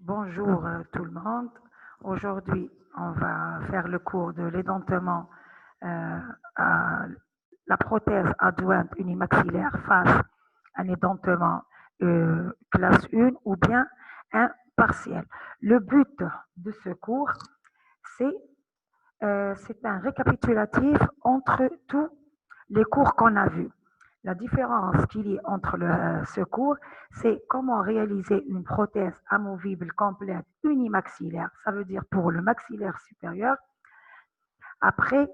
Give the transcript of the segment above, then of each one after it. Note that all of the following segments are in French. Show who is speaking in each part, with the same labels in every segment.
Speaker 1: Bonjour tout le monde. Aujourd'hui, on va faire le cours de l'édentement à la prothèse adjointe unimaxillaire face à un édentement classe 1 ou bien un partiel. Le but de ce cours, c'est un récapitulatif entre tous les cours qu'on a vus. La différence qu'il y a entre ce cours, c'est comment réaliser une prothèse amovible complète unimaxillaire, ça veut dire pour le maxillaire supérieur, après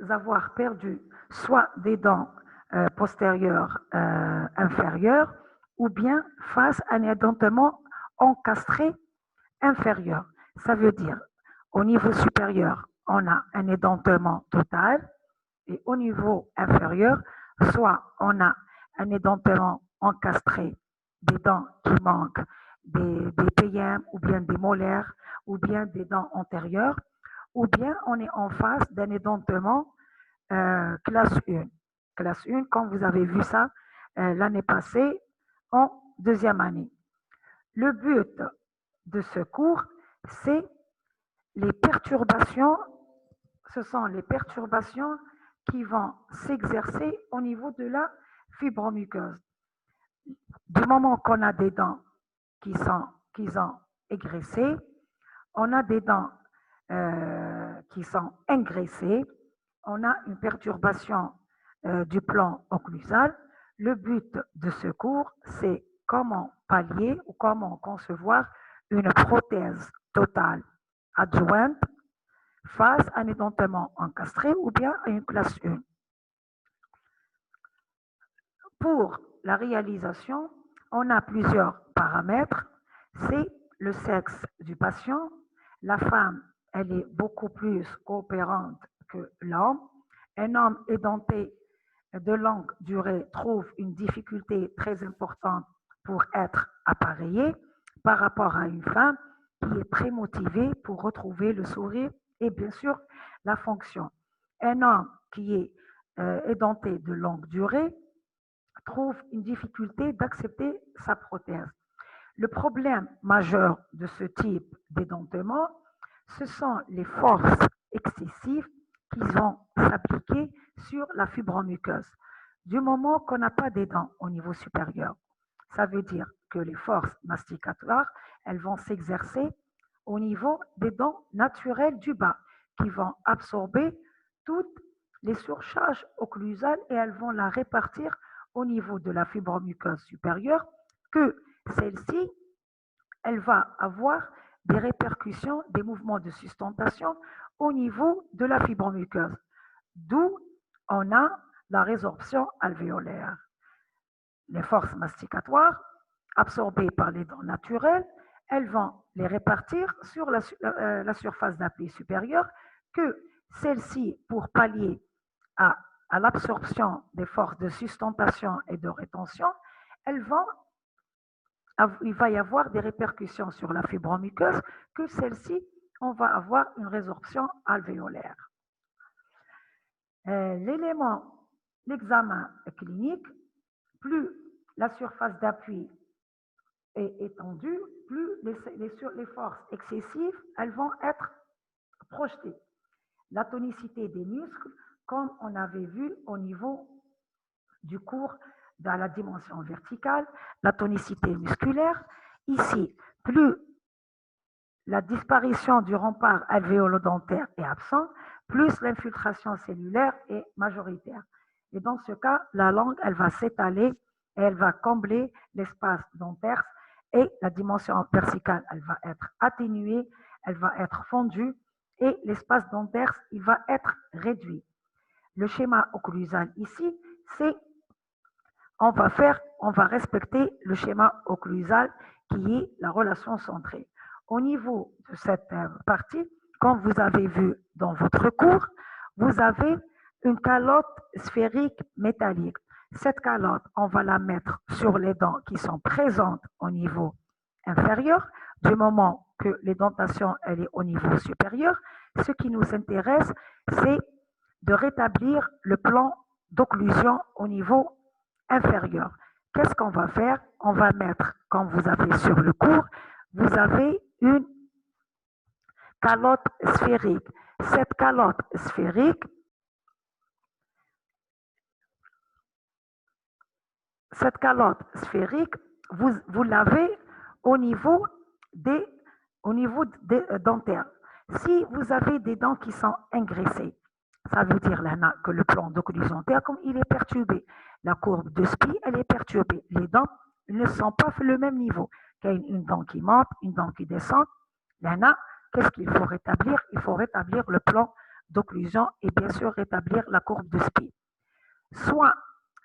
Speaker 1: avoir perdu soit des dents postérieures inférieures ou bien face à un édentement encastré inférieur. Ça veut dire au niveau supérieur, on a un édentement total et au niveau inférieur, soit on a un édentement encastré, des dents qui manquent, des PM ou bien des molaires ou bien des dents antérieures, ou bien on est en face d'un édentement classe 1. Classe 1, comme vous avez vu ça l'année passée en deuxième année. Le but de ce cours, c'est les perturbations, ce sont les perturbations qui vont s'exercer au niveau de la fibromuqueuse. Du moment qu'on a des dents qui sont égressées, on a des dents qui sont engraissées, on a une perturbation du plan occlusal. Le but de ce cours, c'est comment pallier ou comment concevoir une prothèse totale adjointe face à un édentement encastré ou bien à une classe 1. Pour la réalisation, on a plusieurs paramètres. C'est le sexe du patient. La femme, elle est beaucoup plus coopérante que l'homme. Un homme édenté de longue durée trouve une difficulté très importante pour être appareillé par rapport à une femme qui est très motivée pour retrouver le sourire et bien sûr la fonction. Un homme qui est édenté de longue durée trouve une difficulté d'accepter sa prothèse. Le problème majeur de ce type d'édentement, ce sont les forces excessives qui vont s'appliquer sur la fibromuqueuse. Du moment qu'on n'a pas des dents au niveau supérieur, ça veut dire que les forces masticatoires, elles vont s'exercer au niveau des dents naturelles du bas, qui vont absorber toutes les surcharges occlusales et elles vont la répartir au niveau de la fibromuqueuse supérieure, que celle-ci, elle va avoir des répercussions, des mouvements de sustentation au niveau de la fibromuqueuse. D'où on a la résorption alvéolaire. Les forces masticatoires, absorbées par les dents naturelles, elles vont les répartir sur la surface d'appui supérieure, que celle-ci, pour pallier à l'absorption des forces de sustentation et de rétention, il va y avoir des répercussions sur la fibromuqueuse, que celle-ci, on va avoir une résorption alvéolaire. L'examen clinique, plus la surface d'appui est étendue, plus les forces excessives, elles vont être projetées. La tonicité des muscles, comme on avait vu au niveau du cours dans la dimension verticale, la tonicité musculaire. Ici, plus la disparition du rempart alvéolo-dentaire est absent, plus l'infiltration cellulaire est majoritaire. Et dans ce cas, la langue, elle va s'étaler et elle va combler l'espace dentaire et la dimension verticale, elle va être atténuée, elle va être fondue et l'espace dentaire, il va être réduit. Le schéma occlusal ici, c'est on va respecter le schéma occlusal qui est la relation centrée. Au niveau de cette partie, comme vous avez vu dans votre cours, vous avez une calotte sphérique métallique. Cette calotte, on va la mettre sur les dents qui sont présentes au niveau inférieur. Du moment que l'édentation elle est au niveau supérieur, ce qui nous intéresse, c'est de rétablir le plan d'occlusion au niveau inférieur. Qu'est-ce qu'on va faire? On va mettre, comme vous avez sur le cours, vous avez une calotte sphérique. Cette calotte sphérique, vous l'avez au niveau des dentaires. Si vous avez des dents qui sont engraissées, ça veut dire là que le plan d'occlusion dentaire, comme il est perturbé, la courbe de Spi, elle est perturbée. Les dents ne sont pas le même niveau. Il y a une dent qui monte, une dent qui descend. Là, qu'est-ce qu'il faut rétablir? Il faut rétablir le plan d'occlusion et bien sûr rétablir la courbe de Spi. Soit,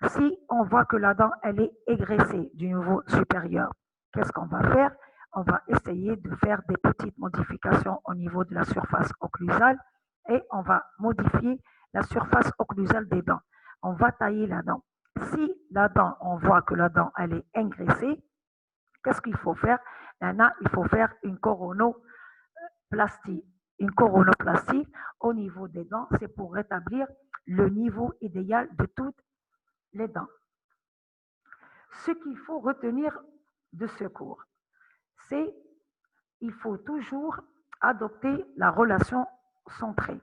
Speaker 1: si on voit que la dent, elle est égraissée du niveau supérieur, qu'est-ce qu'on va faire? On va essayer de faire des petites modifications au niveau de la surface occlusale et on va modifier la surface occlusale des dents. On va tailler la dent. Si la dent, on voit que la dent, elle est engraissée, qu'est-ce qu'il faut faire? Là, il faut faire une coronoplastie. Une coronoplastie au niveau des dents, c'est pour rétablir le niveau idéal de toutes les dents. Ce qu'il faut retenir de ce cours, c'est qu'il faut toujours adopter la relation centrée.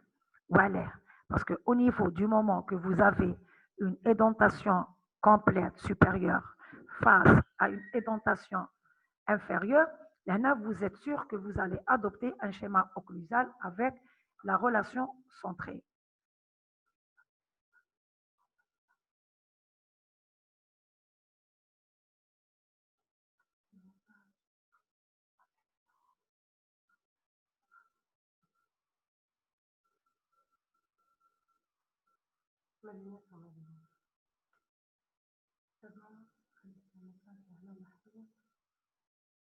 Speaker 1: Voilà. Parce qu'au niveau du moment que vous avez une édentation complète supérieure face à une édentation inférieure, là, vous êtes sûr que vous allez adopter un schéma occlusal avec la relation centrée.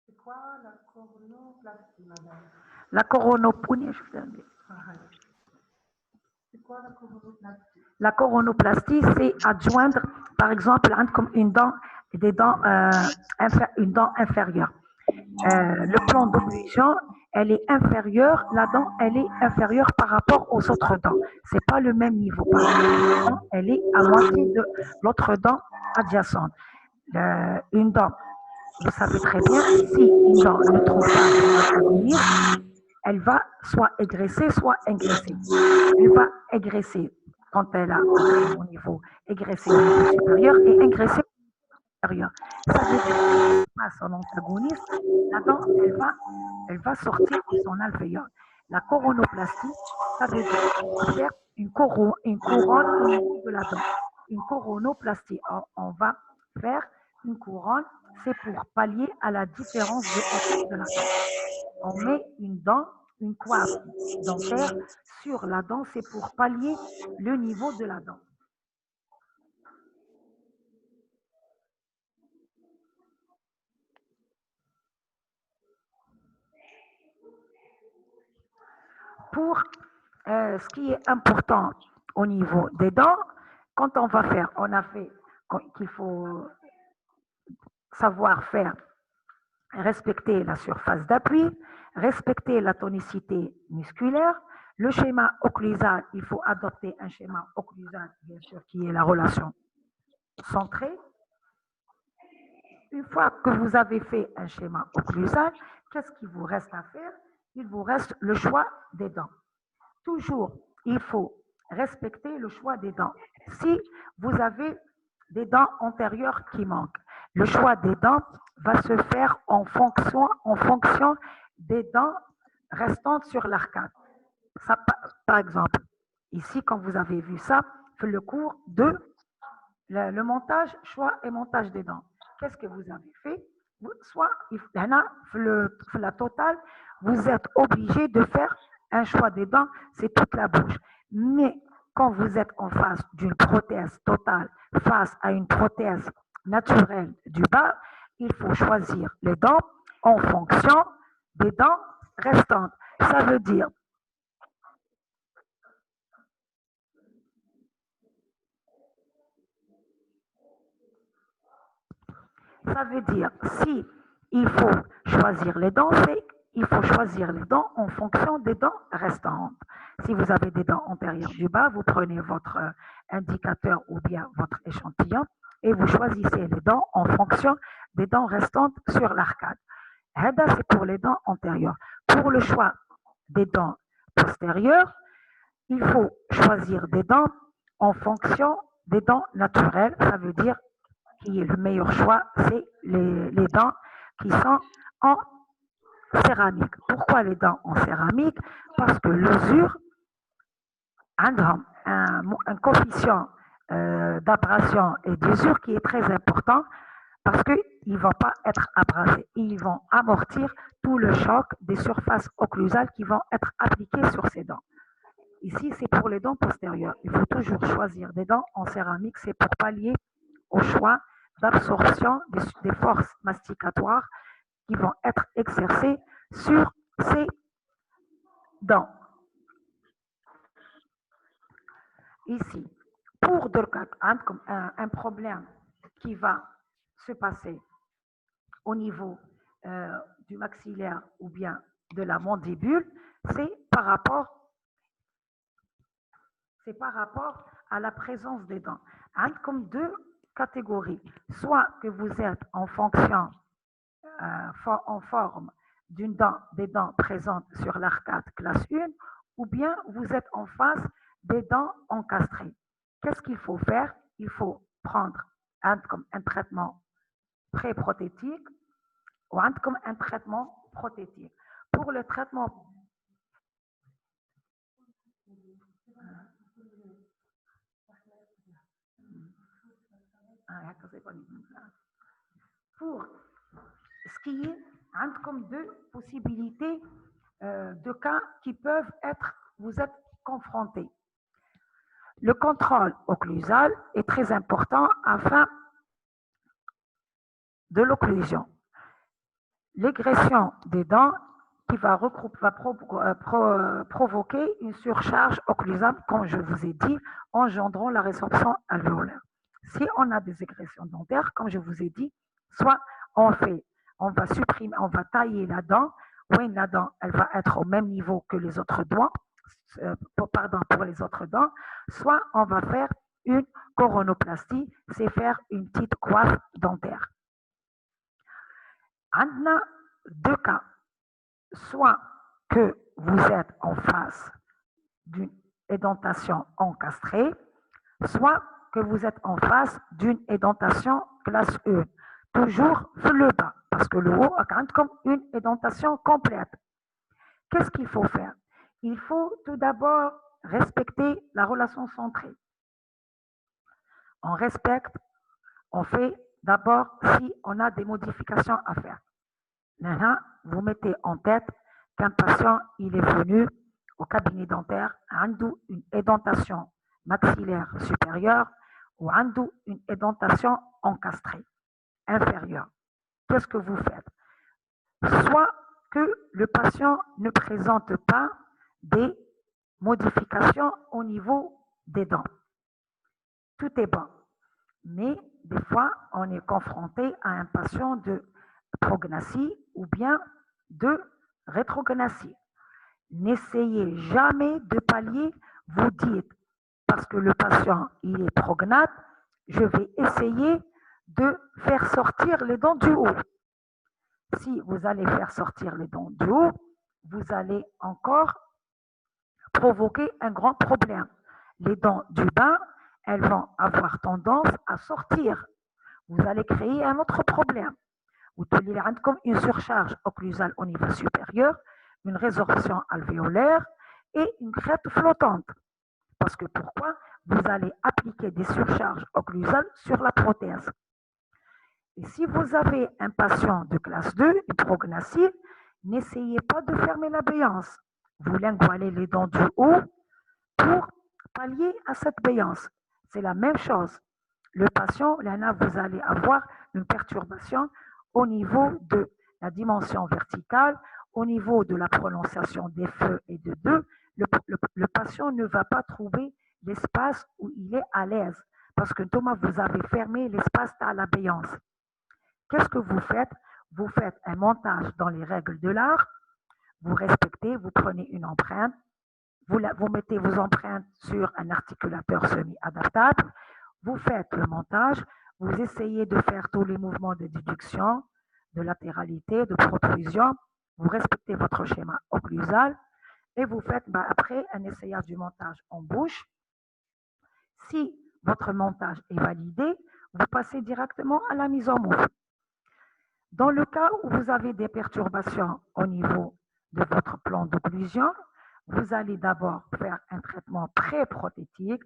Speaker 1: C'est quoi la coronoplastie, madame? La coronoplastie, c'est quoi la coronoplastie? La coronoplastie, c'est adjoindre, par exemple, comme une dent inférieure. Le plan d'occlusion, elle est inférieure, la dent, elle est inférieure par rapport aux autres dents. C'est pas le même niveau. Elle est à moitié de l'autre dent adjacente. Une dent, vous savez très bien, si une dent ne trouve pas à venir, elle va soit égresser, soit engraisser. Elle va égresser quand elle a au niveau, égresser au niveau supérieur et engraisser au niveau inférieur. Ça veut dire que passe en antagoniste, la dent, elle va sortir de son alvéole. La coronoplastie, ça veut dire faire une couronne au niveau de la dent. Une coronoplastie, on va faire une couronne, c'est pour pallier à la différence de hauteur de la dent. On met une dent, une coiffe dentaire sur la dent, c'est pour pallier le niveau de la dent. Pour ce qui est important au niveau des dents, quand on va faire, on a fait qu'il faut savoir faire respecter la surface d'appui, respecter la tonicité musculaire. Le schéma occlusal, il faut adopter un schéma occlusal, bien sûr, qui est la relation centrée. Une fois que vous avez fait un schéma occlusal, qu'est-ce qu'il vous reste à faire? Il vous reste le choix des dents. Toujours, il faut respecter le choix des dents. Si vous avez des dents antérieures qui manquent, le choix des dents va se faire en fonction des dents restantes sur l'arcade. Par exemple, ici, quand vous avez vu ça, c'est le cours de le montage, choix et montage des dents. Qu'est-ce que vous avez fait? Soit, la totale, vous êtes obligé de faire un choix des dents, c'est toute la bouche. Mais quand vous êtes en face d'une prothèse totale, face à une prothèse naturelle du bas, il faut choisir les dents en fonction des dents restantes. Ça veut dire, si il faut choisir les dents, c'est il faut choisir les dents en fonction des dents restantes. Si vous avez des dents antérieures du bas, vous prenez votre indicateur ou bien votre échantillon et vous choisissez les dents en fonction des dents restantes sur l'arcade. Hada, c'est pour les dents antérieures. Pour le choix des dents postérieures, il faut choisir des dents en fonction des dents naturelles. Ça veut dire que le meilleur choix, c'est les dents qui sont en céramique. Pourquoi les dents en céramique? Parce que l'usure a un coefficient d'abrasion et d'usure qui est très important parce qu'ils ne vont pas être abrasés. Ils vont amortir tout le choc des surfaces occlusales qui vont être appliquées sur ces dents. Ici, c'est pour les dents postérieures. Il faut toujours choisir des dents en céramique. C'est pour pallier au choix d'absorption des forces masticatoires qui vont être exercées sur ces dents. Ici, pour un problème qui va se passer au niveau du maxillaire ou bien de la mandibule, c'est par rapport à la présence des dents. Comme deux catégories, soit que vous êtes en fonction, en forme des dents présentes sur l'arcade classe 1, ou bien vous êtes en face des dents encastrées. Qu'est-ce qu'il faut faire? Il faut prendre comme un traitement pré-prothétique ou comme un traitement prothétique. Pour le traitement pour ce qui est comme deux possibilités de cas qui peuvent être, vous êtes confrontés. Le contrôle occlusal est très important afin de l'occlusion. L'égression des dents qui va provoquer une surcharge occlusale, comme je vous ai dit, engendrant la résorption alvéolaire. Si on a des égressions dentaires, comme je vous ai dit, soit on va tailler la dent, ou la dent, elle va être au même niveau que les autres dents, pour les autres dents, soit on va faire une coronoplastie, c'est faire une petite coiffe dentaire. On a deux cas, soit que vous êtes en face d'une édentation encastrée, soit que vous êtes en face d'une édentation classe 1, toujours sur le bas, parce que le haut a comme une édentation complète. Qu'est-ce qu'il faut faire? Il faut tout d'abord respecter la relation centrée. On respecte, on fait d'abord si on a des modifications à faire. Maintenant, vous mettez en tête qu'un patient, il est venu au cabinet dentaire, عنده une édentation maxillaire supérieure ou عنده une édentation encastrée inférieure. Qu'est-ce que vous faites? Soit que le patient ne présente pas des modifications au niveau des dents. Tout est bon. Mais des fois, on est confronté à un patient de prognathie ou bien de rétrognathie. N'essayez jamais de pallier, vous dites, parce que le patient il est prognate, je vais essayer de faire sortir les dents du haut. Si vous allez faire sortir les dents du haut, vous allez encore provoquer un grand problème. Les dents du bas, elles vont avoir tendance à sortir. Vous allez créer un autre problème. Vous avez comme une surcharge occlusale au niveau supérieur, une résorption alvéolaire et une crête flottante. Parce que pourquoi? Vous allez appliquer des surcharges occlusales sur la prothèse. Et si vous avez un patient de classe 2, une prognathie, n'essayez pas de fermer la béance. Vous lingualez les dents du haut pour pallier à cette béance. C'est la même chose. le patient, là, vous allez avoir une perturbation au niveau de la dimension verticale, au niveau de la prononciation des feux et de deux. Le patient ne va pas trouver l'espace où il est à l'aise parce que Thomas, vous avez fermé l'espace à l'abéance. Qu'est-ce que vous faites? Vous faites un montage dans les règles de l'art, vous respectez, vous prenez une empreinte, vous mettez vos empreintes sur un articulateur semi-adaptable, vous faites le montage, vous essayez de faire tous les mouvements de déduction, de latéralité, de protrusion, vous respectez votre schéma occlusal et vous faites après un essayage du montage en bouche. Si votre montage est validé, vous passez directement à la mise en mouvement. Dans le cas où vous avez des perturbations au niveau de votre plan d'occlusion, vous allez d'abord faire un traitement pré-prothétique.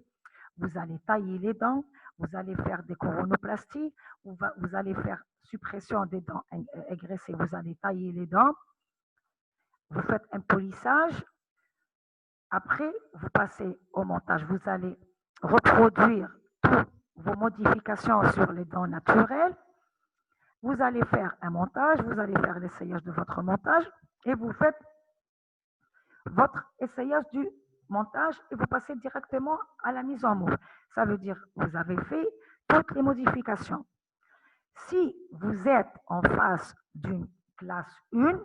Speaker 1: Vous allez tailler les dents, vous allez faire des coronoplasties, vous allez faire suppression des dents agressées, vous allez tailler les dents, vous faites un polissage. Après, vous passez au montage. Vous allez reproduire toutes vos modifications sur les dents naturelles. Vous allez faire un montage, vous allez faire l'essayage de votre montage et vous faites votre essayage du montage et vous passez directement à la mise en mouvement. Ça veut dire que vous avez fait toutes les modifications. Si vous êtes en face d'une classe 1,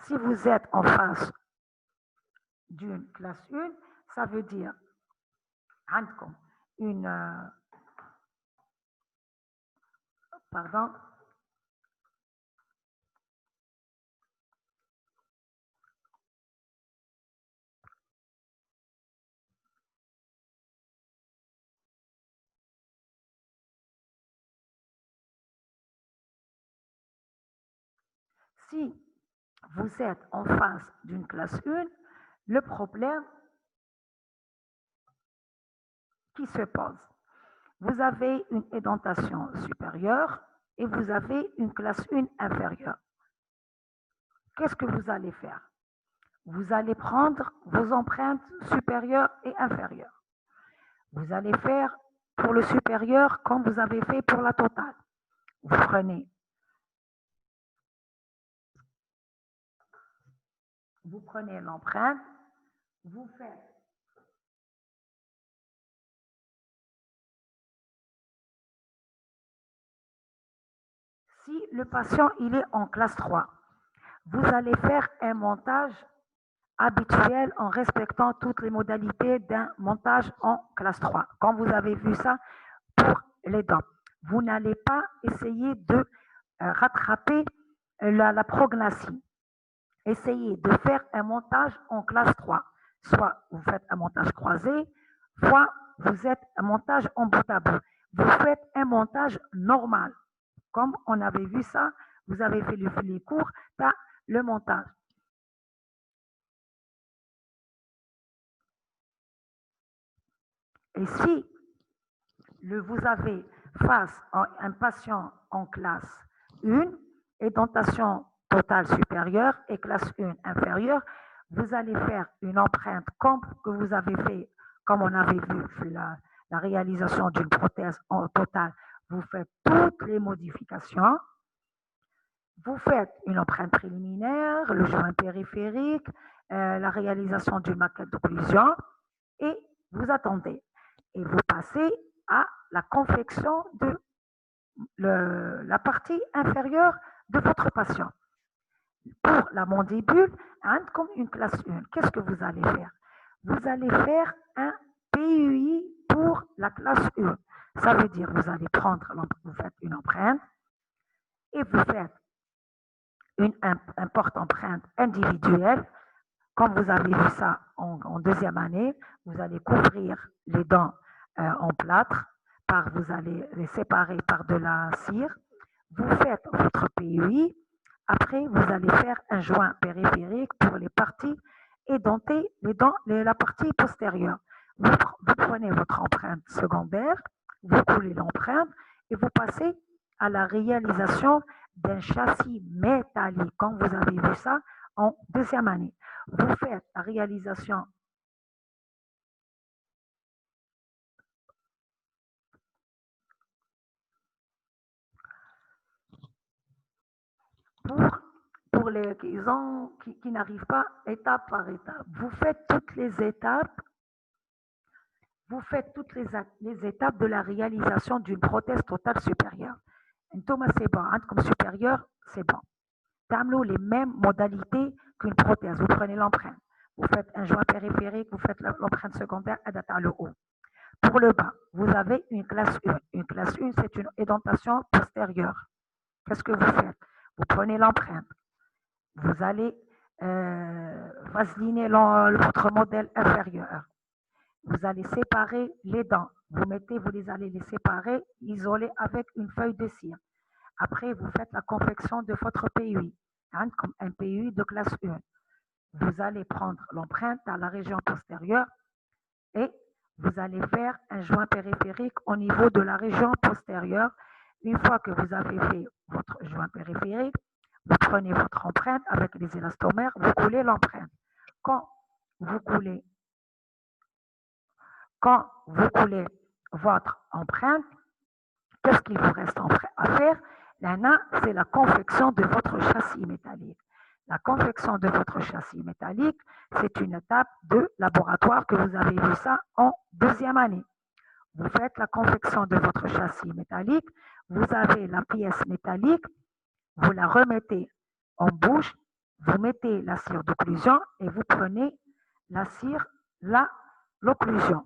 Speaker 1: si vous êtes en face d'une classe 1, ça veut dire une pardon, si vous êtes en face d'une classe 1, le problème qui se pose, vous avez une édentation supérieure et vous avez une classe 1 inférieure. Qu'est-ce que vous allez faire? Vous allez prendre vos empreintes supérieures et inférieures. Vous allez faire pour le supérieur comme vous avez fait pour la totale. Vous prenez l'empreinte, vous faites si le patient il est en classe 3, vous allez faire un montage habituel en respectant toutes les modalités d'un montage en classe 3. Comme vous avez vu ça pour les dents. Vous n'allez pas essayer de rattraper la prognathie. Essayez de faire un montage en classe 3. Soit vous faites un montage croisé, soit vous faites un montage en bout à bout. Vous faites un montage normal. Comme on avait vu ça, vous avez fait le filet court, le montage. Et si vous avez face à un patient en classe 1, édentation totale supérieure et classe 1 inférieure, vous allez faire une empreinte comme que vous avez fait, comme on avait vu la réalisation d'une prothèse en totale. Vous faites toutes les modifications. Vous faites une empreinte préliminaire, le joint périphérique, la réalisation d'une maquette d'occlusion et vous attendez. Et vous passez à la confection de la partie inférieure de votre patient. Pour la mandibule, comme une classe 1, qu'est-ce que vous allez faire? Vous allez faire un PUI pour la classe 1. Ça veut dire vous allez prendre, vous faites une empreinte et vous faites un porte-empreinte individuelle. Comme vous avez vu ça en deuxième année, vous allez couvrir les dents en plâtre, vous allez les séparer par de la cire. Vous faites votre PUI. Après, vous allez faire un joint périphérique pour les parties édentées, la partie postérieure. Vous prenez votre empreinte secondaire, vous coulez l'empreinte et vous passez à la réalisation d'un châssis métallique, comme vous avez vu ça en deuxième année. Vous faites la réalisation Pour, pour les qui n'arrivent pas étape par étape, vous faites toutes les étapes de la réalisation d'une prothèse totale supérieure. Thomas, c'est bon. Comme supérieur, c'est bon. Tamlo, les mêmes modalités qu'une prothèse. Vous prenez l'empreinte. Vous faites un joint périphérique, vous faites l'empreinte secondaire et à le haut. Pour le bas, vous avez une classe 1. Une classe 1, c'est une édentation postérieure. Qu'est-ce que vous faites? Vous prenez l'empreinte. Vous allez vaseliner votre modèle inférieur. Vous allez séparer les dents. Vous les allez les séparer, isoler avec une feuille de cire. Après, vous faites la confection de votre PUI, comme un PUI de classe 1. Vous allez prendre l'empreinte à la région postérieure et vous allez faire un joint périphérique au niveau de la région postérieure. Une fois que vous avez fait votre joint périphérique, vous prenez votre empreinte avec les élastomères, vous coulez l'empreinte. Quand vous coulez votre empreinte, qu'est-ce qu'il vous reste à faire? Là, c'est la confection de votre châssis métallique. La confection de votre châssis métallique, c'est une étape de laboratoire que vous avez vu ça en deuxième année. Vous faites la confection de votre châssis métallique, vous avez la pièce métallique, vous la remettez en bouche, vous mettez la cire d'occlusion et vous prenez la cire, l'occlusion.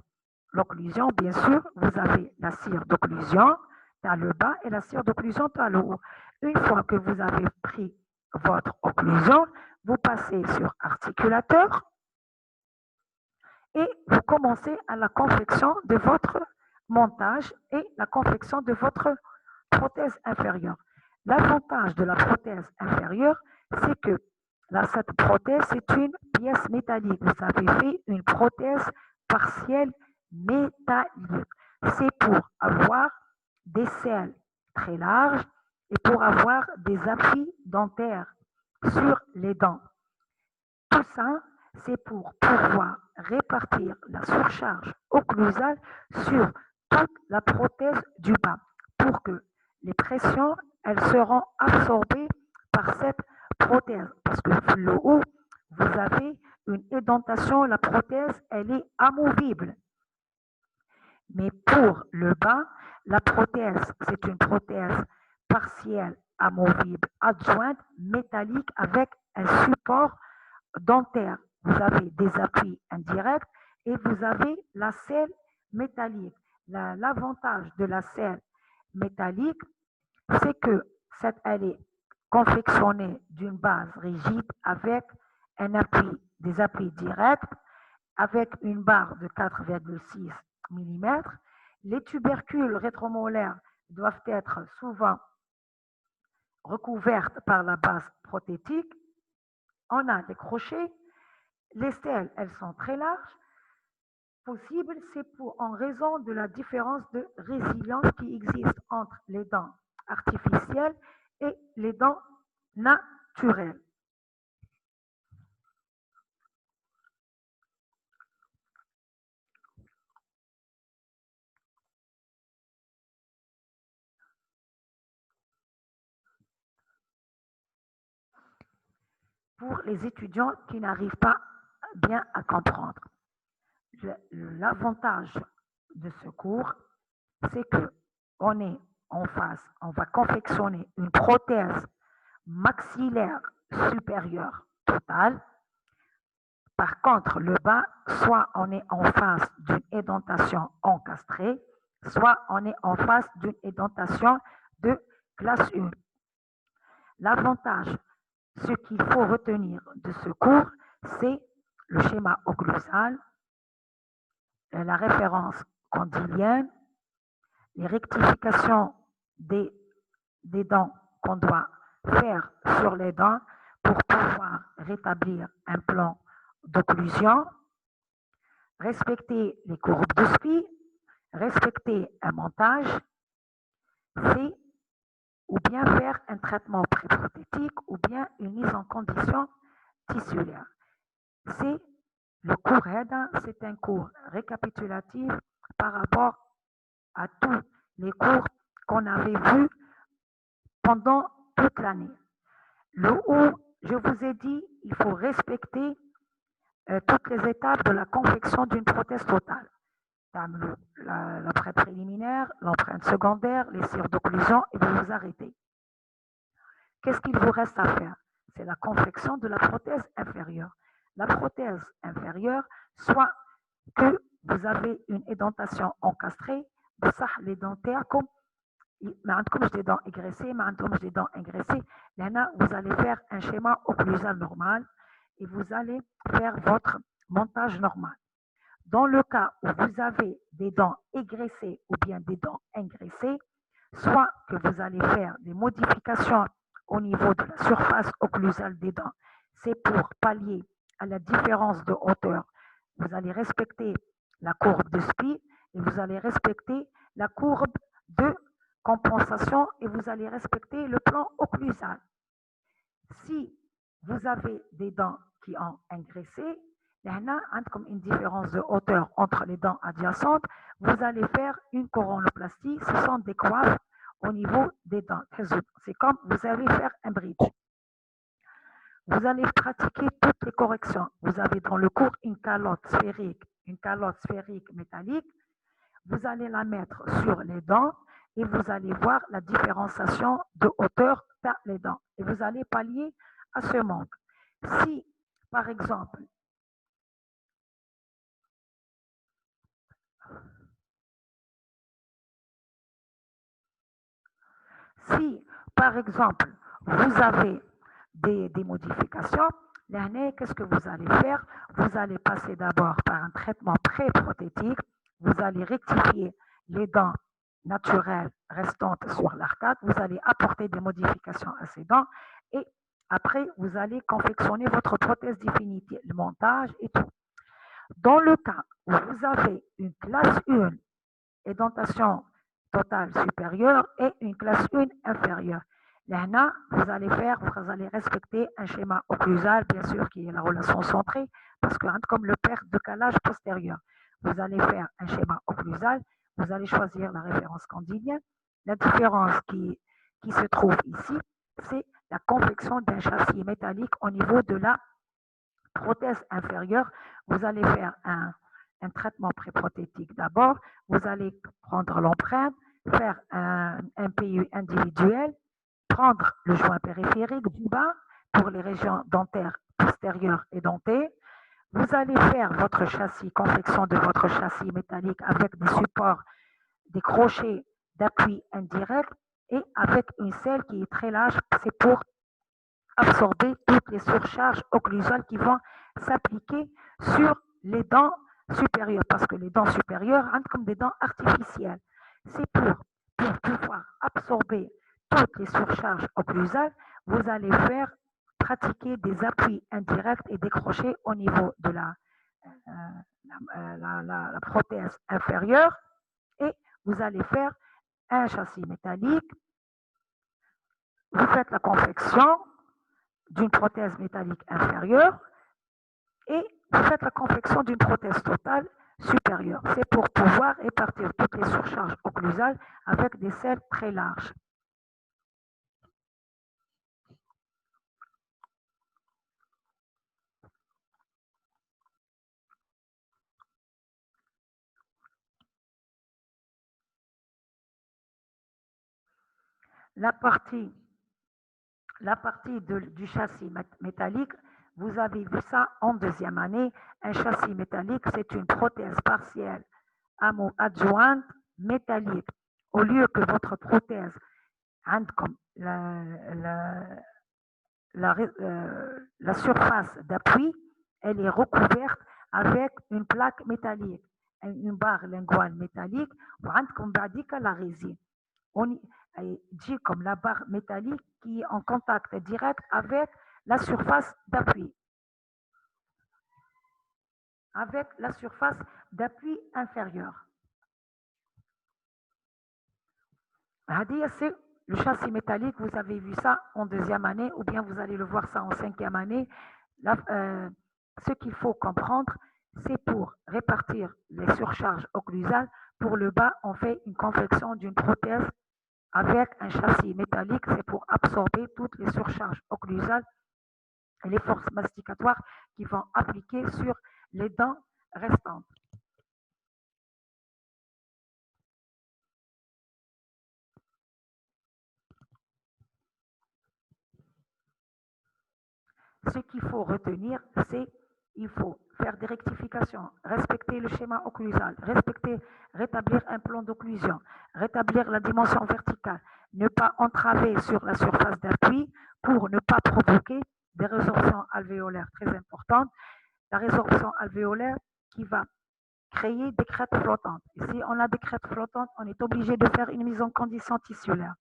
Speaker 1: L'occlusion, bien sûr, vous avez la cire d'occlusion dans le bas et la cire d'occlusion dans le haut. Une fois que vous avez pris votre occlusion, vous passez sur articulateur et vous commencez à la confection de votre montage et la confection de votre prothèse inférieure. L'avantage de la prothèse inférieure, c'est que cette prothèse, c'est une pièce métallique. Vous avez fait une prothèse partielle métallique. C'est pour avoir des selles très larges et pour avoir des appuis dentaires sur les dents. Tout ça, c'est pour pouvoir répartir la surcharge occlusale sur toute la prothèse du bas pour que les pressions, elles seront absorbées par cette prothèse. Parce que le haut, vous avez une édentation, la prothèse, elle est amovible. Mais pour le bas, la prothèse, c'est une prothèse partielle amovible adjointe métallique avec un support dentaire. Vous avez des appuis indirects et vous avez la selle métallique. L'avantage de la selle métallique, c'est que elle est confectionnée d'une base rigide avec des appuis directs, avec une barre de 4,6 mm. Les tubercules rétromolaires doivent être souvent recouvertes par la base prothétique. On a des crochets. Les selles, elles sont très larges. Possible, c'est en raison de la différence de résilience qui existe entre les dents artificielles et les dents naturelles. Pour les étudiants qui n'arrivent pas bien à comprendre, l'avantage de ce cours, c'est que on va confectionner une prothèse maxillaire supérieure totale. Par contre, le bas, soit on est en face d'une édentation encastrée, soit on est en face d'une édentation de classe 1. L'avantage, ce qu'il faut retenir de ce cours, c'est le schéma occlusal, la référence condylienne, les rectifications des dents qu'on doit faire sur les dents pour pouvoir rétablir un plan d'occlusion, respecter les courbes de SPI, respecter un montage, c'est ou bien faire un traitement préprothétique ou bien une mise en condition tissulaire. C'est le cours EDA, c'est un cours récapitulatif par rapport à tous les cours qu'on avait vus pendant toute l'année. Le où, je vous ai dit, il faut respecter toutes les étapes de la confection d'une prothèse totale. L'empreinte préliminaire, l'empreinte secondaire, les cires d'occlusion, et vous vous arrêtez. Qu'est-ce qu'il vous reste à faire? C'est la confection de la prothèse inférieure. La prothèse inférieure, soit que vous avez une édentation encastrée, les dentaires comme des dents égressées, des dents engraissées. Là, vous allez faire un schéma occlusal normal et vous allez faire votre montage normal. Dans le cas où vous avez des dents égraissées ou bien des dents engraissées, soit que vous allez faire des modifications au niveau de la surface occlusale des dents, c'est pour pallier à la différence de hauteur. Vous allez respecter la courbe de Spee et vous allez respecter la courbe de compensation et vous allez respecter le plan occlusal. Si vous avez des dents qui ont engraissé, il y a comme une différence de hauteur entre les dents adjacentes, vous allez faire une coronoplastie, ce sont des coiffes au niveau des dents. C'est comme vous allez faire un bridge. Vous allez pratiquer toutes les corrections. Vous avez dans le cours une calotte sphérique métallique. Vous allez la mettre sur les dents et vous allez voir la différenciation de hauteur dans les dents. Et vous allez pallier à ce manque. Si, par exemple, vous avez des modifications, qu'est-ce que vous allez faire? Vous allez passer d'abord par un traitement pré-prothétique. Vous allez rectifier les dents naturelles restantes sur l'arcade. Vous allez apporter des modifications à ces dents et après, vous allez confectionner votre prothèse définitive, le montage et tout. Dans le cas où vous avez une classe 1 édentation totale supérieure et une classe 1 inférieure, là, vous allez respecter un schéma occlusal, bien sûr, qui est la relation centrée, parce que comme le perte de calage postérieur, vous allez faire un schéma occlusal, vous allez choisir la référence candidienne. La différence qui se trouve ici, c'est la confection d'un châssis métallique au niveau de la prothèse inférieure. Vous allez faire un traitement pré-prothétique d'abord. Vous allez prendre l'empreinte, faire un PU individuel, prendre le joint périphérique du bas pour les régions dentaires postérieures et dentées. Vous allez faire votre châssis, confection de votre châssis métallique avec des supports, des crochets d'appui indirect et avec une selle qui est très large. C'est pour absorber toutes les surcharges occlusales qui vont s'appliquer sur les dents supérieures, parce que les dents supérieures rentrent comme des dents artificielles. C'est pour pouvoir absorber toutes les surcharges occlusales, vous allez pratiquer des appuis indirects et des crochets au niveau de la prothèse inférieure et vous allez faire un châssis métallique. Vous faites la confection d'une prothèse métallique inférieure et vous faites la confection d'une prothèse totale supérieure. C'est pour pouvoir répartir toutes les surcharges occlusales avec des selles très larges. La partie du châssis métallique, vous avez vu ça en deuxième année. Un châssis métallique, c'est une prothèse partielle adjointe métallique. Au lieu que votre prothèse comme la surface d'appui, elle est recouverte avec une plaque métallique, une barre linguale métallique, comme la résine. On dit comme la barre métallique qui est en contact direct avec la surface d'appui. Avec la surface d'appui inférieure. C'est le châssis métallique, vous avez vu ça en deuxième année ou bien vous allez le voir ça en cinquième année. Ce qu'il faut comprendre, c'est pour répartir les surcharges occlusales. Pour le bas, on fait une confection d'une prothèse avec un châssis métallique, c'est pour absorber toutes les surcharges occlusales et les forces masticatoires qui vont appliquer sur les dents restantes. Ce qu'il faut retenir, c'est qu'il faut faire des rectifications, respecter le schéma occlusal, rétablir un plan d'occlusion, rétablir la dimension verticale, ne pas entraver sur la surface d'appui pour ne pas provoquer des résorptions alvéolaires très importantes. La résorption alvéolaire qui va créer des crêtes flottantes. Et si on a des crêtes flottantes, on est obligé de faire une mise en condition tissulaire.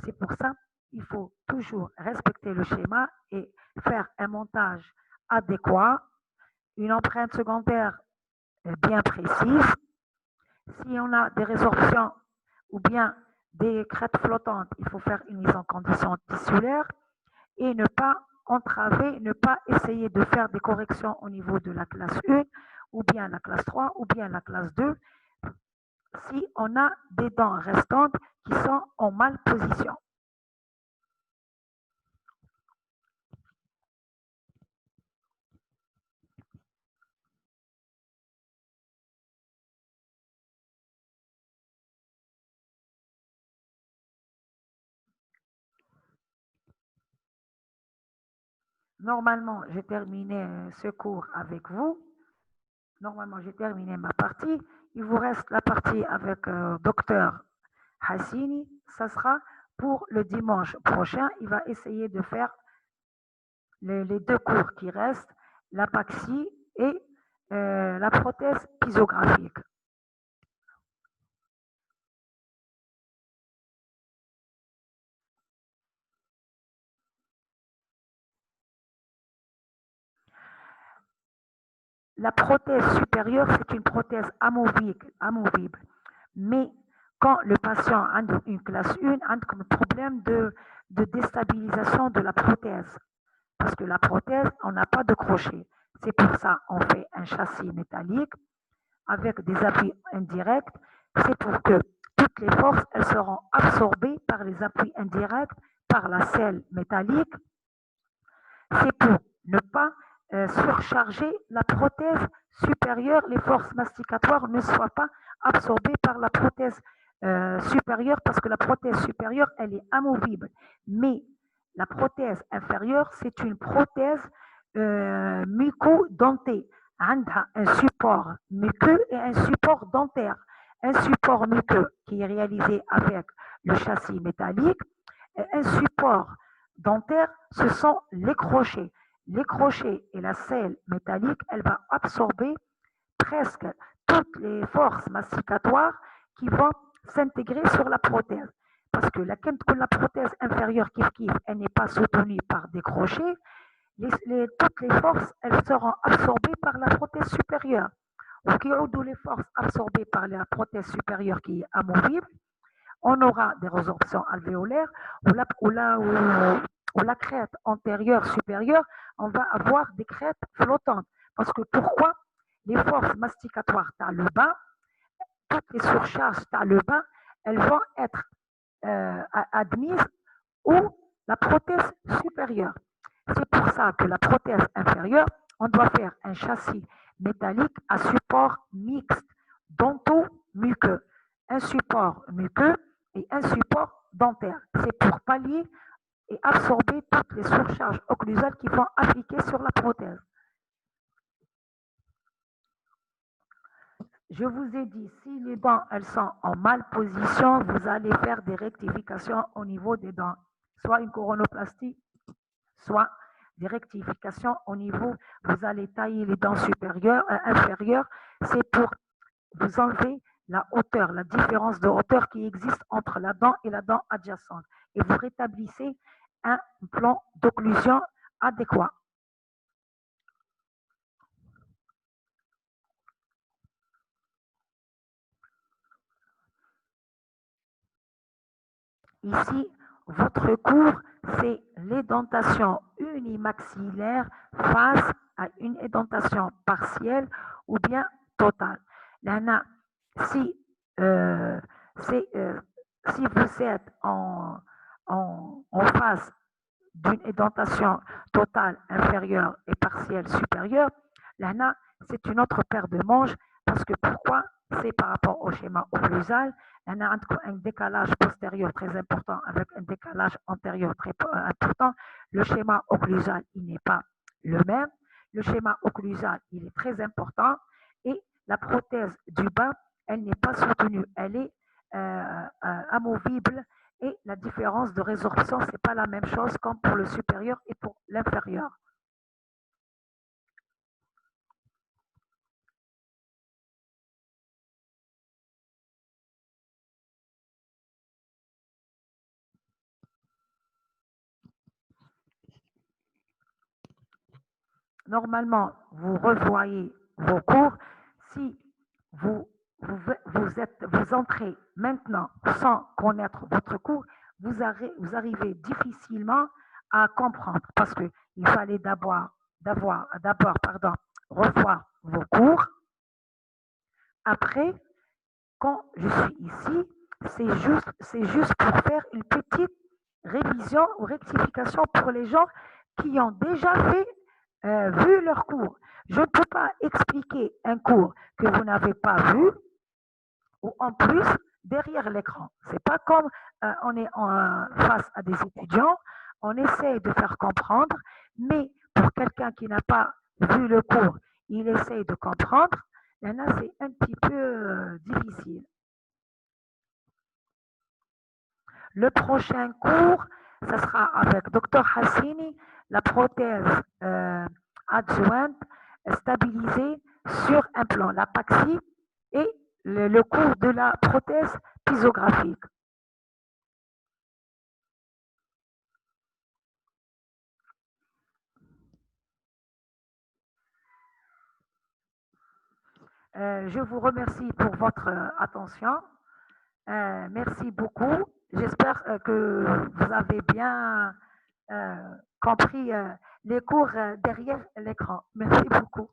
Speaker 1: C'est pour ça qu'il faut toujours respecter le schéma et faire un montage adéquat, une empreinte secondaire bien précise. Si on a des résorptions ou bien des crêtes flottantes, il faut faire une mise en condition tissulaire et ne pas entraver, ne pas essayer de faire des corrections au niveau de la classe 1 ou bien la classe 3 ou bien la classe 2 si on a des dents restantes qui sont en malposition. Normalement, j'ai terminé ce cours avec vous. Normalement, j'ai terminé ma partie. Il vous reste la partie avec docteur Hassini. Ça sera pour le dimanche prochain. Il va essayer de faire les deux cours qui restent, l'apaxie et la prothèse pysographique. La prothèse supérieure, c'est une prothèse amovible. Mais quand le patient a une classe 1, a comme problème de déstabilisation de la prothèse. Parce que la prothèse, on n'a pas de crochet. C'est pour ça qu'on fait un châssis métallique avec des appuis indirects. C'est pour que toutes les forces, elles seront absorbées par les appuis indirects, par la selle métallique. C'est pour ne pas surcharger la prothèse supérieure, les forces masticatoires ne soient pas absorbées par la prothèse supérieure parce que la prothèse supérieure, elle est amovible. Mais la prothèse inférieure, c'est une prothèse muco-dentée. Un support muqueux et un support dentaire. Un support muqueux qui est réalisé avec le châssis métallique et un support dentaire, ce sont les crochets. Les crochets et la selle métallique, elle va absorber presque toutes les forces masticatoires qui vont s'intégrer sur la prothèse. Parce que la prothèse inférieure, elle n'est pas soutenue par des crochets, toutes les forces, elles seront absorbées par la prothèse supérieure. Donc, les forces absorbées par la prothèse supérieure qui est amovible, on aura des résorptions alvéolaires où la crête antérieure supérieure, on va avoir des crêtes flottantes. Parce que pourquoi? Les forces masticatoires par le bas, toutes les surcharges par le bas, elles vont être admises ou la prothèse supérieure. C'est pour ça que la prothèse inférieure, on doit faire un châssis métallique à support mixte, dento-muqueux. Un support muqueux et un support dentaire. C'est pour pallier et absorber toutes les surcharges occlusales qui vont appliquer sur la prothèse. Je vous ai dit, si les dents elles sont en malposition, vous allez faire des rectifications au niveau des dents, soit une coronoplastie, soit des rectifications au niveau, vous allez tailler les dents supérieures, inférieures, c'est pour vous enlever la hauteur, la différence de hauteur qui existe entre la dent et la dent adjacente. Et vous rétablissez un plan d'occlusion adéquat. Ici, votre cours, c'est l'édentation unimaxillaire face à une édentation partielle ou bien totale. Si c'est si vous êtes en face d'une édentation totale inférieure et partielle supérieure, là, c'est une autre paire de manches parce que pourquoi? C'est par rapport au schéma occlusal. On a un décalage postérieur très important avec un décalage antérieur très important. Le schéma occlusal, il n'est pas le même. Le schéma occlusal, il est très important et la prothèse du bas, elle n'est pas soutenue, elle est amovible et la différence de résorption, ce n'est pas la même chose comme pour le supérieur et pour l'inférieur. Normalement, vous revoyez vos cours. Si vous entrez maintenant sans connaître votre cours, vous arrivez difficilement à comprendre parce qu'il fallait d'abord revoir vos cours. Après, quand je suis ici, c'est juste pour faire une petite révision ou rectification pour les gens qui ont déjà vu leur cours. Je ne peux pas expliquer un cours que vous n'avez pas vu ou en plus derrière l'écran. C'est pas comme on est face à des étudiants, on essaie de faire comprendre, mais pour quelqu'un qui n'a pas vu le cours, il essaie de comprendre, là, c'est un petit peu difficile. Le prochain cours, ça sera avec Dr Hassini, la prothèse adjointe stabilisée sur un plan, l'apaxie et le cours de la prothèse pysographique. Je vous remercie pour votre attention. Merci beaucoup. J'espère que vous avez bien compris les cours derrière l'écran. Merci beaucoup.